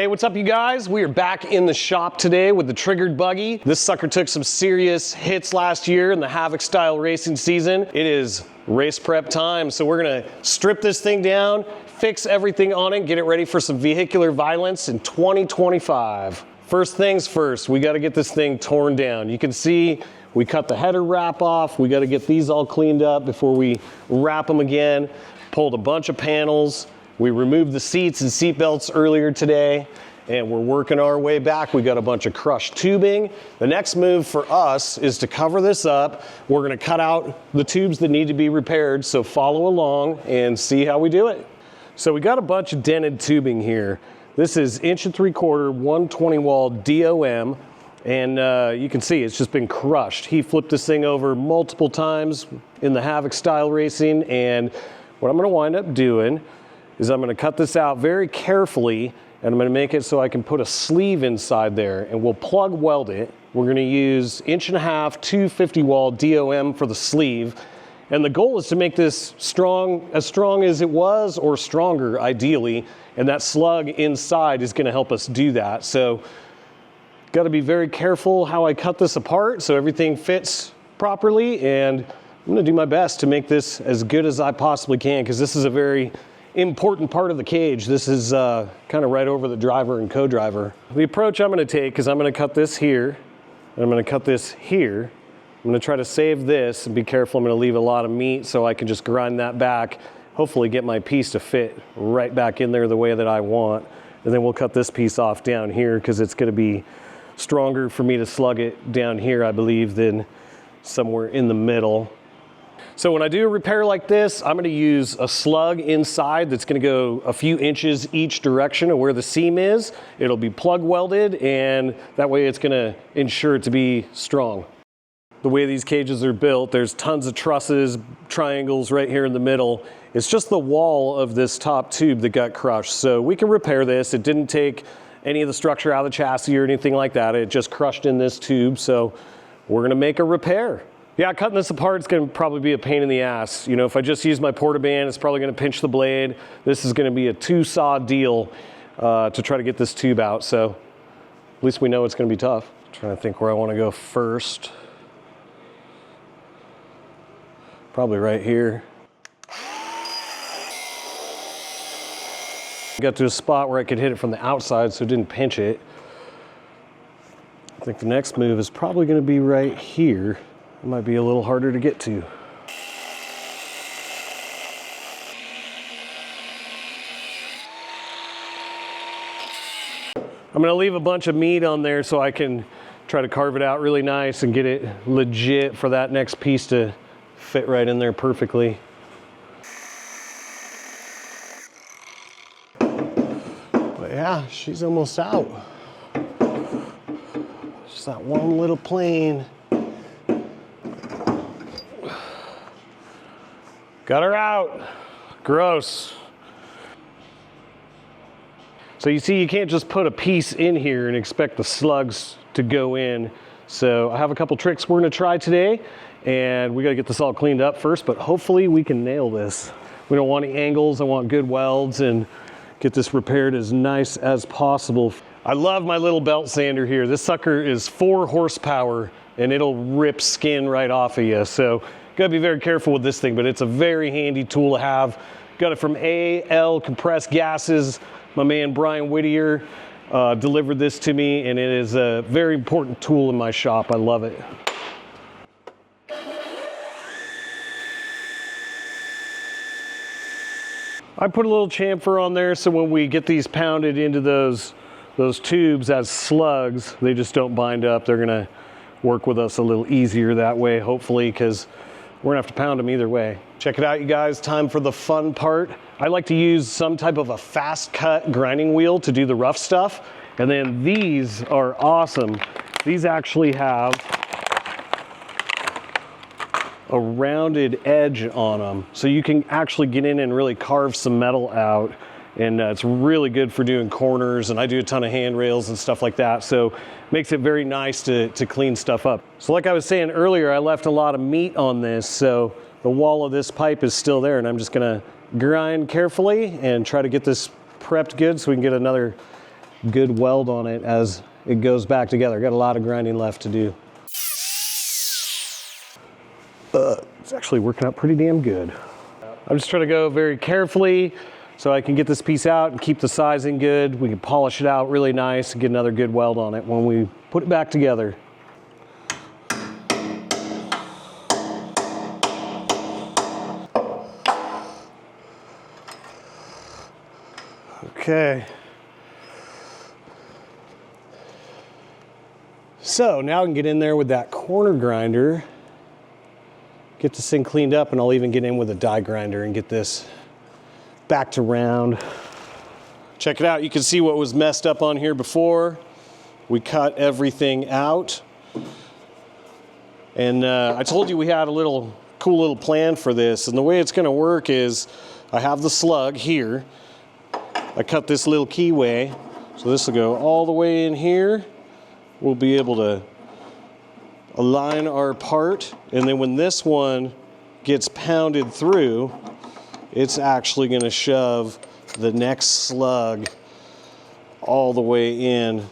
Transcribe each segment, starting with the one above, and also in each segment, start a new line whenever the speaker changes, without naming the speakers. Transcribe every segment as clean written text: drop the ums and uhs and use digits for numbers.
Hey, what's up you guys? We are back in the shop today with the Triggered Buggy. This sucker took some serious hits last year in the Havoc-style racing season. It is race prep time, so we're gonna strip this thing down, fix everything on it, get it ready for some vehicular violence in 2025. First things first, we gotta get this thing torn down. You can see we cut the header wrap off. We gotta get these all cleaned up before we wrap them again. Pulled a bunch of panels. We removed the seats and seat belts earlier today, and we're working our way back. We got a bunch of crushed tubing. The next move for us is to cover this up. We're gonna cut out the tubes that need to be repaired, so follow along and see how we do it. So we got a bunch of dented tubing here. This is 1.75" 120 wall DOM, and you can see it's just been crushed. He flipped this thing over multiple times in the Havoc style racing, and what I'm gonna wind up doing is I'm gonna cut this out very carefully, and I'm gonna make it so I can put a sleeve inside there, and we'll plug weld it. We're gonna use 1.5" 250 wall DOM for the sleeve, and the goal is to make this as strong as it was, or stronger ideally, and that slug inside is gonna help us do that. So gotta be very careful how I cut this apart so everything fits properly, and I'm gonna do my best to make this as good as I possibly can, because this is a very important part of the cage. This is kind of right over the driver and co-driver. The approach I'm gonna take is I'm gonna cut this here, and I'm gonna cut this here. I'm gonna try to save this and be careful. I'm gonna leave a lot of meat so I can just grind that back, hopefully get my piece to fit right back in there the way that I want. And then we'll cut this piece off down here because it's gonna be stronger for me to slug it down here, I believe, than somewhere in the middle. So when I do a repair like this, I'm gonna use a slug inside that's gonna go a few inches each direction of where the seam is. It'll be plug welded, and that way it's gonna ensure it to be strong. The way these cages are built, there's tons of trusses, triangles right here in the middle. It's just the wall of this top tube that got crushed. So we can repair this. It didn't take any of the structure out of the chassis or anything like that. It just crushed in this tube. So we're gonna make a repair. Yeah, cutting this apart is gonna probably be a pain in the ass. You know, if I just use my portaband, it's probably gonna pinch the blade. This is gonna be a 2-saw deal to try to get this tube out. So at least we know it's gonna be tough. I'm trying to think where I wanna go first. Probably right here. Got to a spot where I could hit it from the outside so it didn't pinch it. I think the next move is probably gonna be right here. It might be a little harder to get to. I'm gonna leave a bunch of meat on there so I can try to carve it out really nice and get it legit for that next piece to fit right in there perfectly. But yeah, she's almost out. Just that one little plane. Got her out. Gross. So you see, you can't just put a piece in here and expect the slugs to go in. So I have a couple tricks we're gonna try today, and we gotta get this all cleaned up first, but hopefully we can nail this. We don't want any angles. I want good welds and get this repaired as nice as possible. I love my little belt sander here. This sucker is 4 horsepower and it'll rip skin right off of you. So gotta be very careful with this thing, but it's a very handy tool to have. Got it from AL Compressed Gases. My man Brian Whittier delivered this to me, and it is a very important tool in my shop. I love it. I put a little chamfer on there so when we get these pounded into those tubes as slugs, they just don't bind up. They're gonna work with us a little easier that way, hopefully, because we're gonna have to pound them either way. Check it out, you guys. Time for the fun part. I like to use some type of a fast cut grinding wheel to do the rough stuff. And then these are awesome. These actually have a rounded edge on them. So you can actually get in and really carve some metal out. And it's really good for doing corners, and I do a ton of handrails and stuff like that. So makes it very nice to clean stuff up. So like I was saying earlier, I left a lot of meat on this. So the wall of this pipe is still there, and I'm just gonna grind carefully and try to get this prepped good so we can get another good weld on it as it goes back together. Got a lot of grinding left to do. It's actually working out pretty damn good. I'm just trying to go very carefully so I can get this piece out and keep the sizing good. We can polish it out really nice and get another good weld on it when we put it back together. Okay. So now I can get in there with that corner grinder, get this thing cleaned up, and I'll even get in with a die grinder and get this back to round. Check it out. You can see what was messed up on here before. We cut everything out. And I told you we had a cool little plan for this. And the way it's going to work is I have the slug here. I cut this little keyway. So this will go all the way in here. We'll be able to align our part, and then when this one gets pounded through, it's actually going to shove the next slug all the way in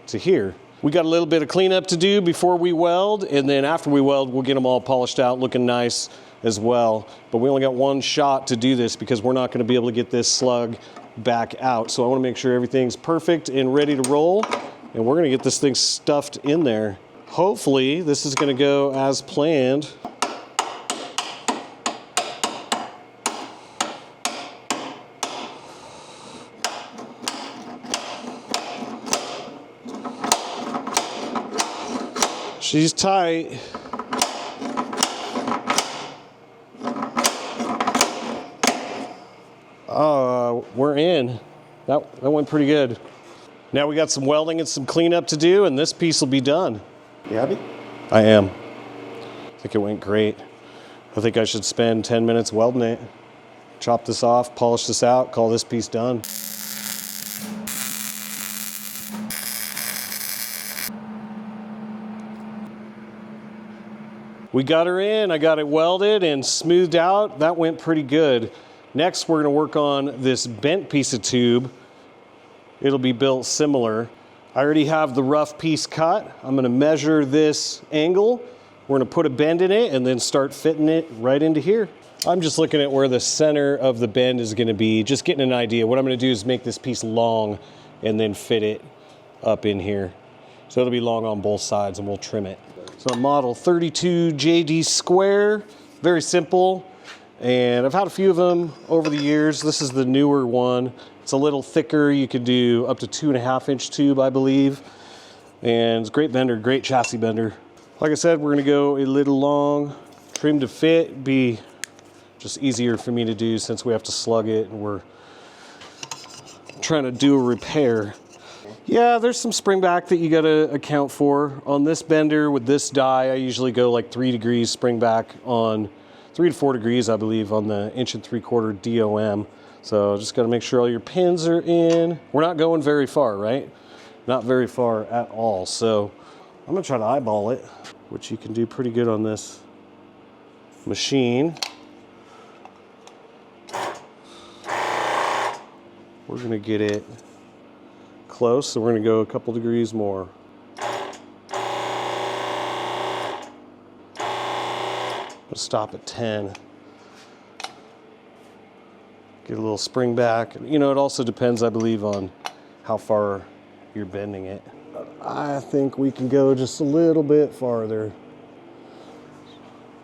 to here. We got a little bit of cleanup to do before we weld, and then after we weld, we'll get them all polished out, looking nice as well. But we only got one shot to do this because we're not going to be able to get this slug back out. So I want to make sure everything's perfect and ready to roll, and we're going to get this thing stuffed in there. Hopefully this is going to go as planned. She's tight. We're in. That went pretty good. Now we got some welding and some cleanup to do, and this piece will be done.
You happy?
I am. I think it went great. I think I should spend 10 minutes welding it. Chop this off, polish this out, call this piece done. We got her in. I got it welded and smoothed out. That went pretty good. Next, we're going to work on this bent piece of tube. It'll be built similar. I already have the rough piece cut. I'm going to measure this angle. We're going to put a bend in it and then start fitting it right into here. I'm just looking at where the center of the bend is going to be, just getting an idea. What I'm going to do is make this piece long and then fit it up in here. So it'll be long on both sides and we'll trim it. So model 32 JD square, very simple. And I've had a few of them over the years. This is the newer one. It's a little thicker. You could do up to 2.5 inch tube, I believe. And it's a great bender, great chassis bender. Like I said, we're gonna go a little long, trim to fit, be just easier for me to do since we have to slug it and we're trying to do a repair. Yeah, there's some spring back that you gotta account for. On this bender with this die, I usually go like 3 degrees spring back on 3 to 4 degrees, I believe, on the 1 3/4 DOM. So just gotta make sure all your pins are in. We're not going very far, right? Not very far at all. So I'm gonna try to eyeball it, which you can do pretty good on this machine. We're gonna get it close, so we're gonna go a couple degrees more. Stop at 10. Get a little spring back. You know, it also depends, I believe, on how far you're bending it. I think we can go just a little bit farther.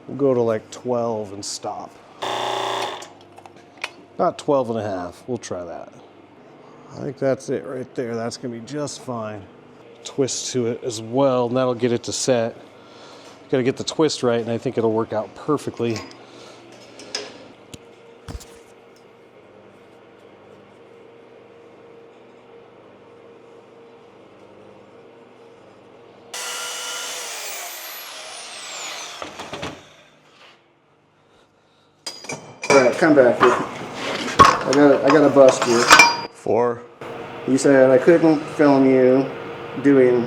We'll go to like 12 and stop. About 12.5. We'll try that. I think that's it right there. That's gonna be just fine. Twist to it as well, and that'll get it to set. Got to get the twist right, and I think it'll work out perfectly.
All right, come back here. I got to bust you.
4.
You said I couldn't film you doing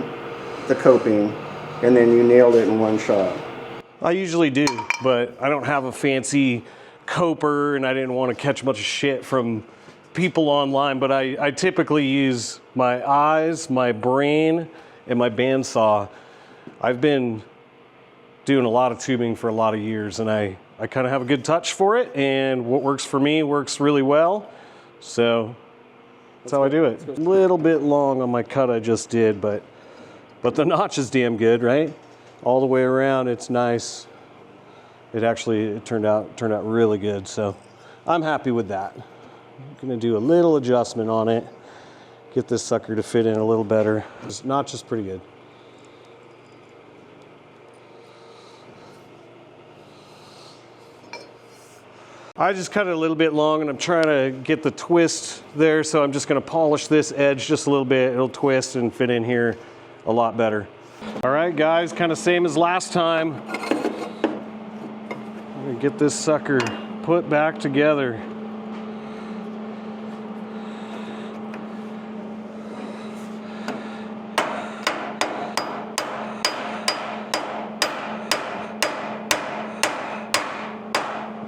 the coping, and then you nailed it in one shot.
I usually do, but I don't have a fancy coper, and I didn't want to catch a bunch of shit from people online, but I typically use my eyes, my brain, and my bandsaw. I've been doing a lot of tubing for a lot of years, and I kind of have a good touch for it, and what works for me works really well. So that's how I do it. A little bit long on my cut I just did, but the notch is damn good, right? All the way around, it's nice. It turned out really good, so I'm happy with that. I'm gonna do a little adjustment on it, get this sucker to fit in a little better. This notch is pretty good. I just cut it a little bit long, and I'm trying to get the twist there, so I'm just gonna polish this edge just a little bit. It'll twist and fit in here a lot better. All right, guys, kind of same as last time. I'm gonna get this sucker put back together.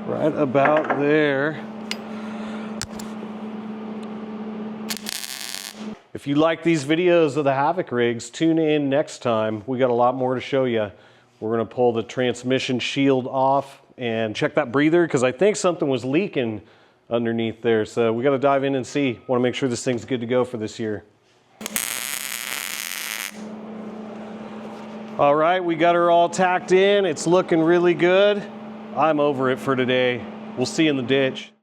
Right about there. If you like these videos of the Havoc rigs, tune in next time. We got a lot more to show you. We're gonna pull the transmission shield off and check that breather, because I think something was leaking underneath there. So we gotta dive in and see. Wanna make sure this thing's good to go for this year. All right, we got her all tacked in. It's looking really good. I'm over it for today. We'll see you in the ditch.